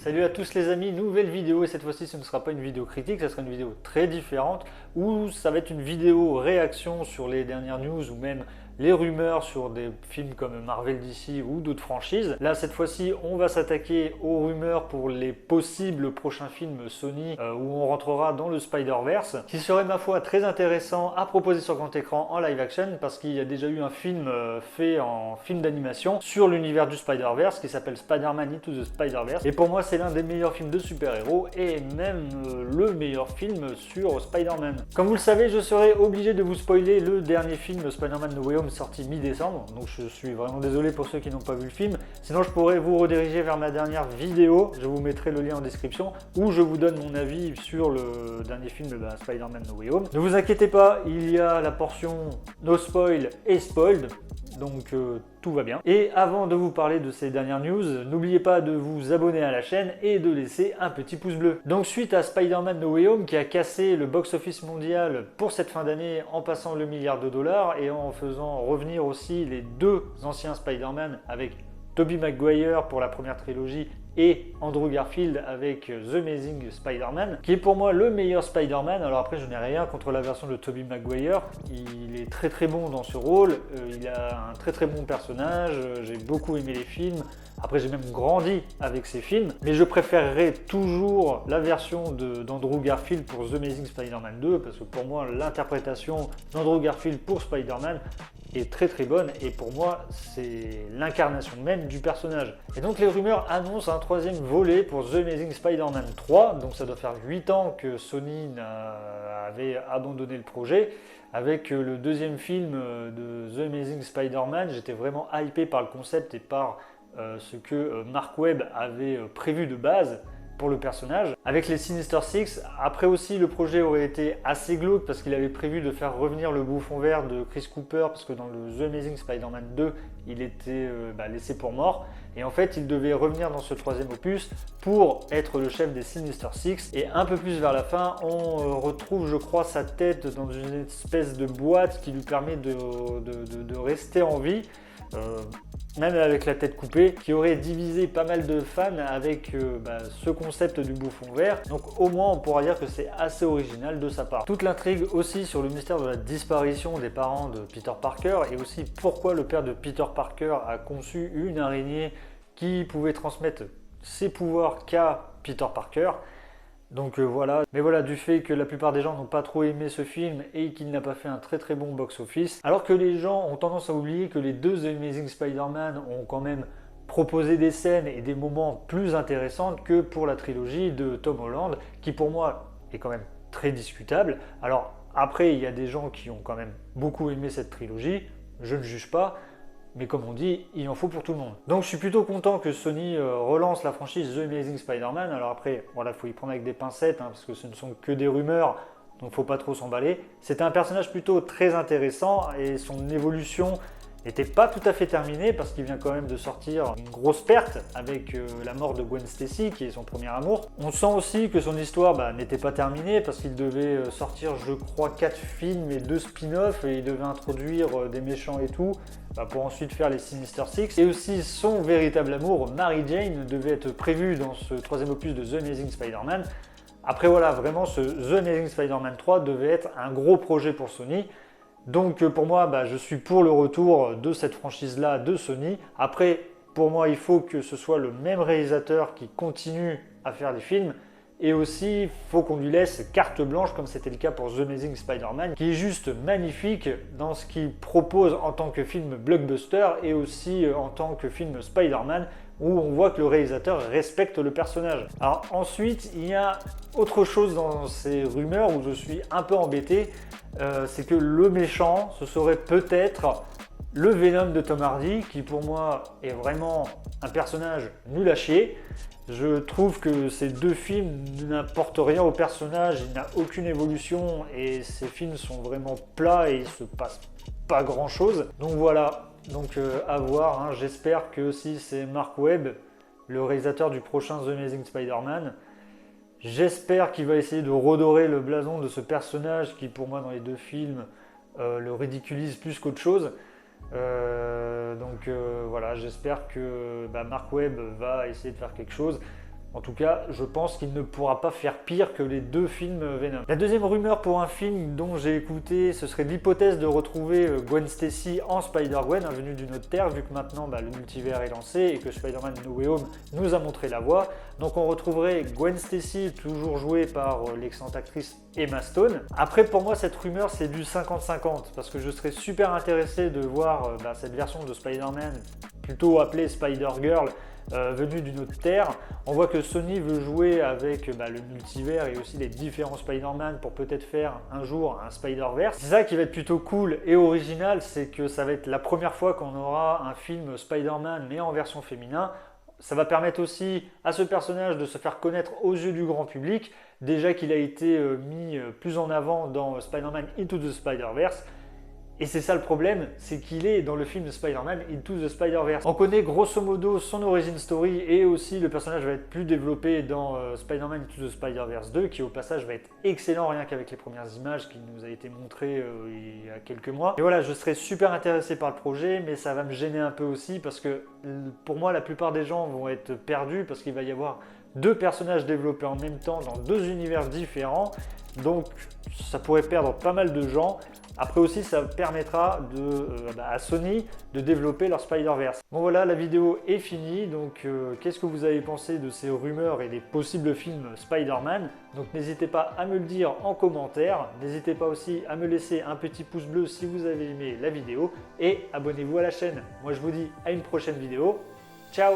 Salut à tous les amis, nouvelle vidéo et cette fois-ci ce ne sera pas une vidéo critique, ça sera une vidéo très différente où ça va être une vidéo réaction sur les dernières news ou même les rumeurs sur des films comme Marvel DC ou d'autres franchises. Là cette fois-ci on va s'attaquer aux rumeurs pour les possibles prochains films Sony où on rentrera dans le Spider-Verse qui serait ma foi très intéressant à proposer sur grand écran en live action parce qu'il y a déjà eu un film fait en film d'animation sur l'univers du Spider-Verse qui s'appelle Spider-Man Into the Spider-Verse et pour moi c'est l'un des meilleurs films de super-héros et même le meilleur film sur Spider-Man. Comme vous le savez, je serai obligé de vous spoiler le dernier film Spider-Man No Way Home sorti mi-décembre, donc je suis vraiment désolé pour ceux qui n'ont pas vu le film. Sinon je pourrais vous rediriger vers ma dernière vidéo, je vous mettrai le lien en description, où je vous donne mon avis sur le dernier film de Spider-Man No Way Home. Ne vous inquiétez pas, il y a la portion no spoil et spoiled, donc tout va bien. Et avant de vous parler de ces dernières news, n'oubliez pas de vous abonner à la chaîne et de laisser un petit pouce bleu. Donc suite à Spider-Man No Way Home qui a cassé le box-office mondial pour cette fin d'année en passant le milliard de dollars et en faisant revenir aussi les deux anciens Spider-Man avec Tobey Maguire pour la première trilogie et Andrew Garfield avec The Amazing Spider-Man, qui est pour moi le meilleur Spider-Man. Alors après, je n'ai rien contre la version de Tobey Maguire, il est très bon dans ce rôle, il a un très bon personnage, j'ai beaucoup aimé les films. Après, j'ai même grandi avec ces films, mais je préférerais toujours la version d'Andrew Garfield pour The Amazing Spider-Man 2, parce que pour moi, l'interprétation d'Andrew Garfield pour Spider-Man est très bonne, et pour moi, c'est l'incarnation même du personnage. Et donc, les rumeurs annoncent un troisième volet pour The Amazing Spider-Man 3, donc ça doit faire 8 ans que Sony avait abandonné le projet. Avec le deuxième film de The Amazing Spider-Man, j'étais vraiment hypé par le concept et par ce que Mark Webb avait prévu de base pour le personnage. Avec les Sinister Six, après aussi le projet aurait été assez glauque parce qu'il avait prévu de faire revenir le bouffon vert de Chris Cooper parce que dans le The Amazing Spider-Man 2, il était laissé pour mort. Et en fait, il devait revenir dans ce troisième opus pour être le chef des Sinister Six. Et un peu plus vers la fin, on retrouve, je crois, sa tête dans une espèce de boîte qui lui permet de rester en vie. Même avec la tête coupée, qui aurait divisé pas mal de fans avec ce concept du bouffon vert. Donc au moins on pourra dire que c'est assez original de sa part. Toute l'intrigue aussi sur le mystère de la disparition des parents de Peter Parker et aussi pourquoi le père de Peter Parker a conçu une araignée qui pouvait transmettre ses pouvoirs qu'à Peter Parker. Donc voilà, mais voilà, du fait que la plupart des gens n'ont pas trop aimé ce film et qu'il n'a pas fait un très bon box-office, alors que les gens ont tendance à oublier que les deux The Amazing Spider-Man ont quand même proposé des scènes et des moments plus intéressants que pour la trilogie de Tom Holland, qui pour moi est quand même très discutable. Alors après, il y a des gens qui ont quand même beaucoup aimé cette trilogie, je ne juge pas, mais comme on dit, il en faut pour tout le monde. Donc je suis plutôt content que Sony relance la franchise The Amazing Spider-Man. Alors après, voilà, il faut y prendre avec des pincettes, parce que ce ne sont que des rumeurs, donc faut pas trop s'emballer. C'était un personnage plutôt très intéressant et son évolution n'était pas tout à fait terminée parce qu'il vient quand même de sortir une grosse perte avec la mort de Gwen Stacy qui est son premier amour. On sent aussi que son histoire n'était pas terminée parce qu'il devait sortir je crois 4 films et 2 spin-offs et il devait introduire des méchants et tout pour ensuite faire les Sinister Six. Et aussi son véritable amour, Mary Jane, devait être prévu dans ce troisième opus de The Amazing Spider-Man. Après voilà, vraiment ce The Amazing Spider-Man 3 devait être un gros projet pour Sony. Donc pour moi, je suis pour le retour de cette franchise-là de Sony. Après, pour moi, il faut que ce soit le même réalisateur qui continue à faire les films. Et aussi, il faut qu'on lui laisse carte blanche, comme c'était le cas pour The Amazing Spider-Man, qui est juste magnifique dans ce qu'il propose en tant que film blockbuster et aussi en tant que film Spider-Man, où on voit que le réalisateur respecte le personnage. Alors ensuite, il y a autre chose dans ces rumeurs où je suis un peu embêté, c'est que le méchant, ce serait peut-être le Venom de Tom Hardy, qui pour moi est vraiment un personnage nul à chier. Je trouve que ces deux films n'apportent rien au personnage, il n'a aucune évolution et ces films sont vraiment plats et il se passe pas grand chose. Donc voilà, donc à voir, j'espère que si c'est Mark Webb, le réalisateur du prochain The Amazing Spider-Man, j'espère qu'il va essayer de redorer le blason de ce personnage qui pour moi dans les deux films le ridiculise plus qu'autre chose. Voilà, j'espère que Mark Webb va essayer de faire quelque chose. En tout cas, je pense qu'il ne pourra pas faire pire que les 2 films Venom. La deuxième rumeur pour un film dont j'ai écouté, ce serait l'hypothèse de retrouver Gwen Stacy en Spider-Gwen, venu d'une autre terre, vu que maintenant le multivers est lancé et que Spider-Man No Way Home nous a montré la voie. Donc on retrouverait Gwen Stacy, toujours jouée par l'excellente actrice Emma Stone. Après, pour moi, cette rumeur, c'est du 50-50, parce que je serais super intéressé de voir cette version de Spider-Man, plutôt appelée Spider-Girl, venue d'une autre terre. On voit que Sony veut jouer avec le multivers et aussi les différents Spider-Man pour peut-être faire un jour un Spider-Verse. C'est ça qui va être plutôt cool et original, c'est que ça va être la première fois qu'on aura un film Spider-Man mais en version féminin. Ça va permettre aussi à ce personnage de se faire connaître aux yeux du grand public, déjà qu'il a été mis plus en avant dans Spider-Man Into the Spider-Verse. Et c'est ça le problème, c'est qu'il est dans le film de Spider-Man Into the Spider-Verse. On connaît grosso modo son origin story et aussi le personnage va être plus développé dans Spider-Man Into the Spider-Verse 2 qui au passage va être excellent rien qu'avec les premières images qui nous a été montrées il y a quelques mois. Et voilà, je serais super intéressé par le projet mais ça va me gêner un peu aussi parce que pour moi la plupart des gens vont être perdus parce qu'il va y avoir 2 personnages développés en même temps dans 2 univers différents. Donc ça pourrait perdre pas mal de gens. Après aussi, ça permettra à Sony de développer leur Spider-Verse. Bon voilà, la vidéo est finie. Donc qu'est-ce que vous avez pensé de ces rumeurs et des possibles films Spider-Man? Donc n'hésitez pas à me le dire en commentaire. N'hésitez pas aussi à me laisser un petit pouce bleu si vous avez aimé la vidéo. Et abonnez-vous à la chaîne. Moi je vous dis à une prochaine vidéo. Ciao!